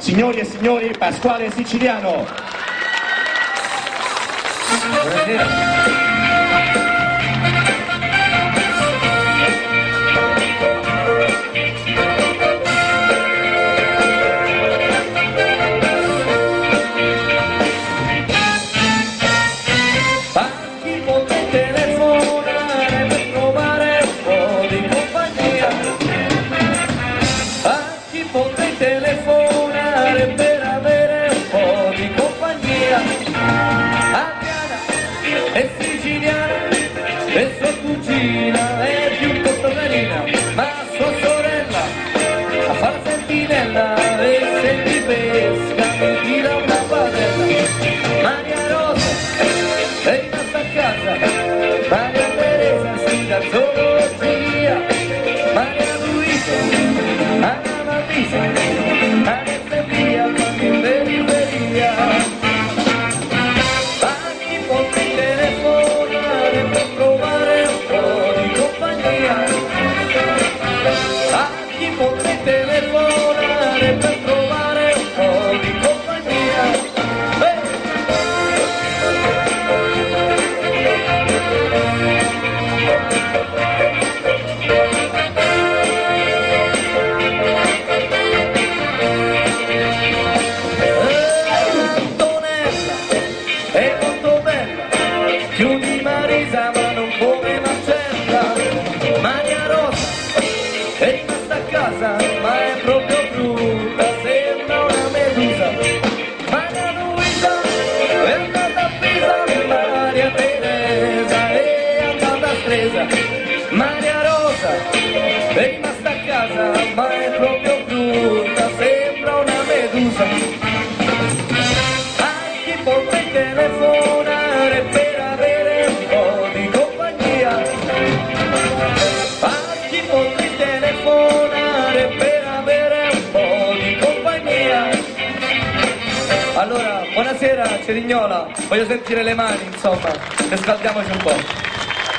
Signori e signori, Pasquale Siciliano. Buonasera. Maria Rosa è rimasta a casa, ma è proprio brutta, sembra una medusa. A chi potrei telefonare per avere un po' di compagnia? A chi potrei telefonare per avere un po' di compagnia? Allora, buonasera Cerignola, voglio sentire le mani, insomma, e scaldiamoci un po'.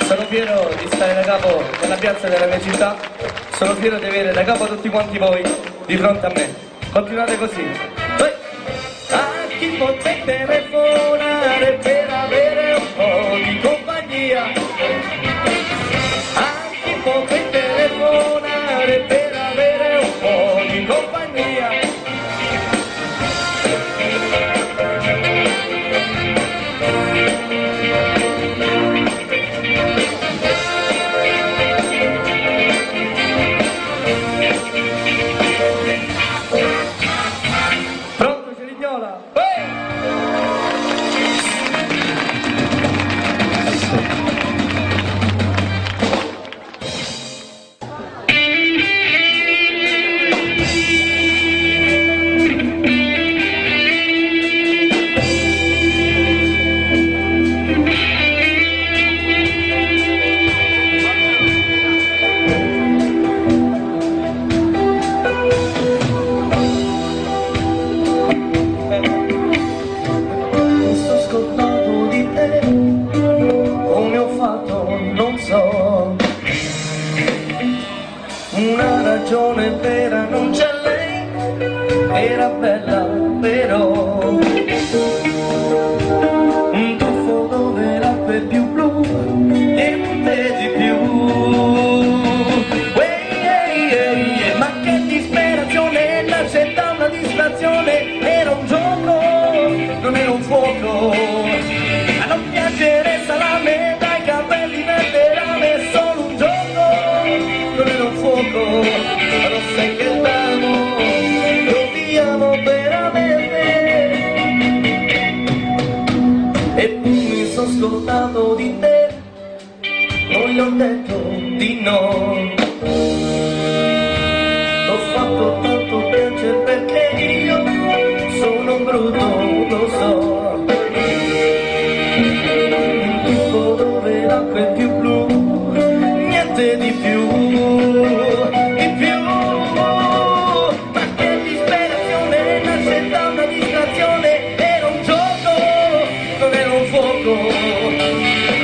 Sono fiero di stare da capo nella piazza della mia città, sono fiero di avere da capo tutti quanti voi di fronte a me. Continuate così. A chi potrei telefonare per avere un po' di compagnia? A chi potrei telefonare per avere un po' di compagnia? Una ragione vera non c'è lei, era bella però un tuffo dove l'acqua è più blu, niente di più. Ma che disperazione, nascetta una distrazione, era un gioco, non era un fuoco. A non piangere salame, dai capelli verde rame, solo un gioco, non era un fuoco. Ma lo sai che t'amo, lo odiamo veramente. E tu mi sono scordato di te, non gli ho detto di no. T'ho fatto tanto piangere perché io sono brutto, lo so. Un tuffo dove l'acqua è più blu, niente di più. Ma che disperazione, nascetta una distrazione, era un gioco, non era un fuoco.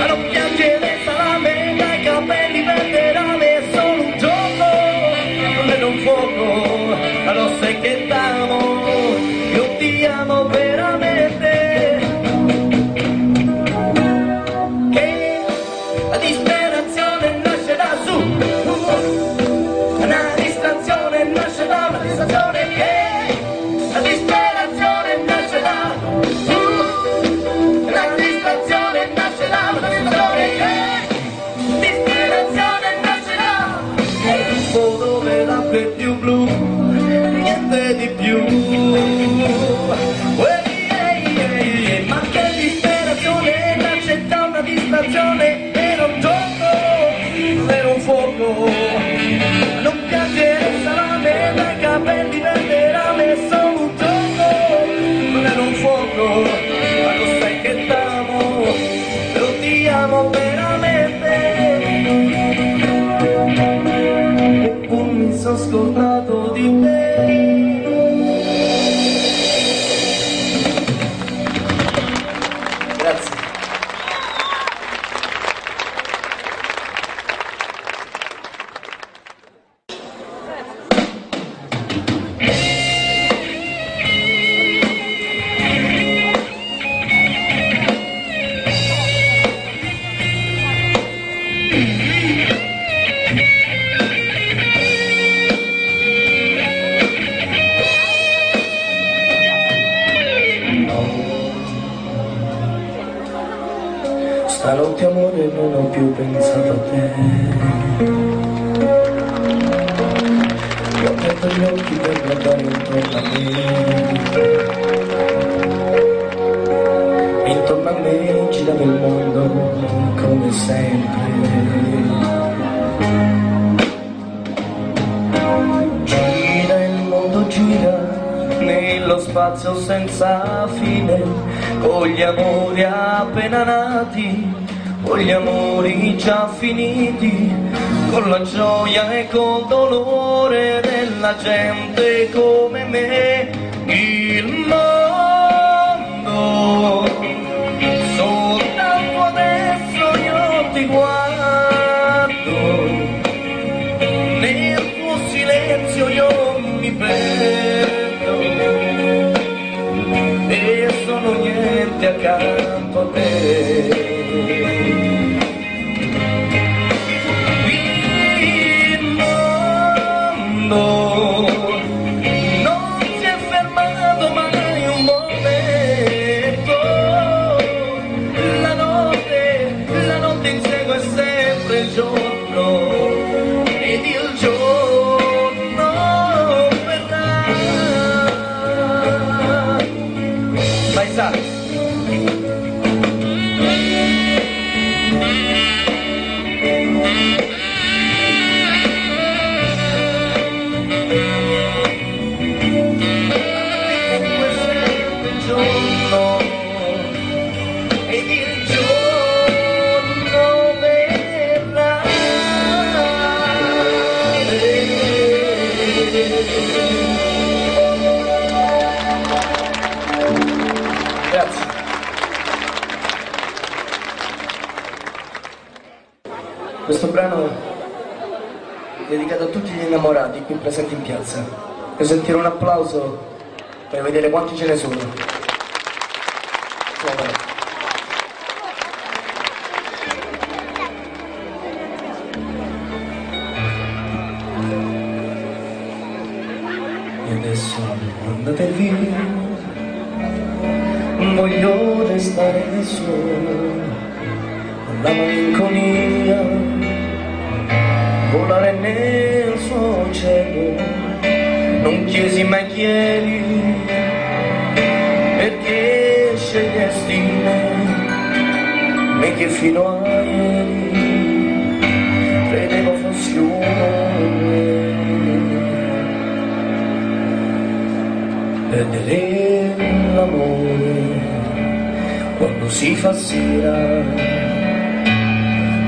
A non piangere salame, dai capelli verde rame, solo un gioco, non era un fuoco. Ma lo sai che t'amo, Stanotte amore non ho più pensato a te. Ho aperto gli occhi per guardare intorno a me. Intorno a me girava il mondo come sempre. Gira il mondo, gira nello spazio senza fine, con gli amori appena nati, con gli amori già finiti, con la gioia e col dolore della gente come me. Il mondo, soltanto adesso io ti guardo, nel tuo silenzio io mi perdo e sono niente accanto a te. Non si è fermato mai un momento, la notte insegue sempre il giorno ed il giorno verrà. Vai Sara! Grazie. Questo brano è dedicato a tutti gli innamorati qui presenti in piazza. Per sentire un applauso per vedere quanti ce ne sono. E adesso andate via, voglio restare solo, con la malinconia, volare nel suo cielo. Non chiesi mai chiedi perché scegliesti me che fino a ieri credevo fossi uno. Perdere l'amore quando si fa sera,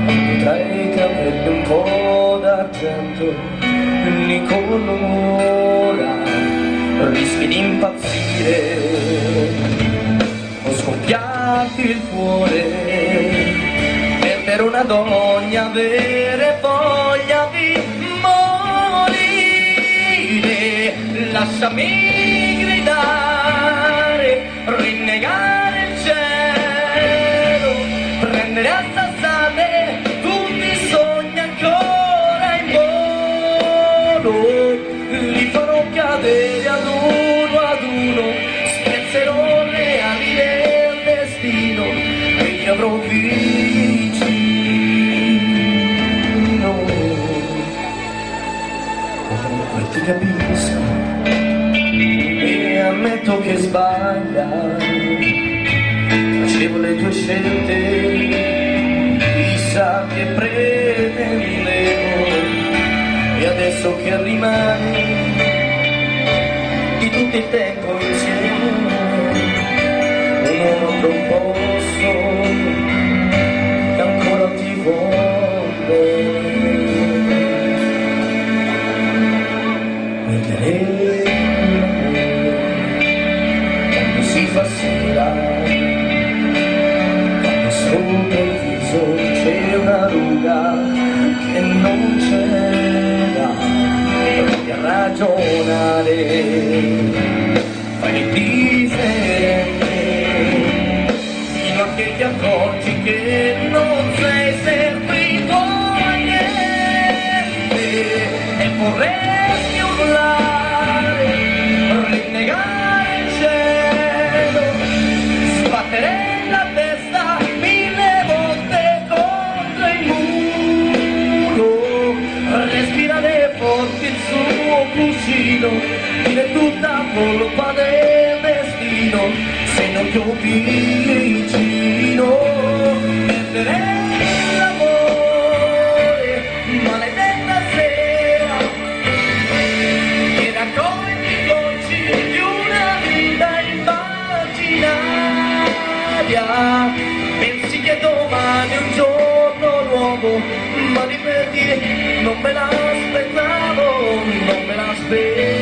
quando tra i capelli un po' d'argento li colora, rischi di impazzire o scoppiarti il cuore, perdere una donna, avere voglia di morire. Lasciami gridare, rinnegare il cielo, prendere a sassate tutti i sogni ancora in volo, li farò cadere ad uno, spezzerò le ali del destino e li avrò vicino. Comunque ti capisco e ammetto che sbaglia, facevo le tue scelte, chissà che pretendevo, e adesso che rimane di tutto il tempo insieme, un altro posto che ancora ti vuole. Perdere quando si fa sera, quando sopra il viso c'è una ruga che non c'era, provi a ragionare colpa del destino se non ti ho vicino. Perderei l'amore, maledetta sera, che raccoglie i dolci di una vita immaginaria. Pensi che domani è un giorno nuovo, ma ripeti, non me l'aspettavo, non me l'aspettavo.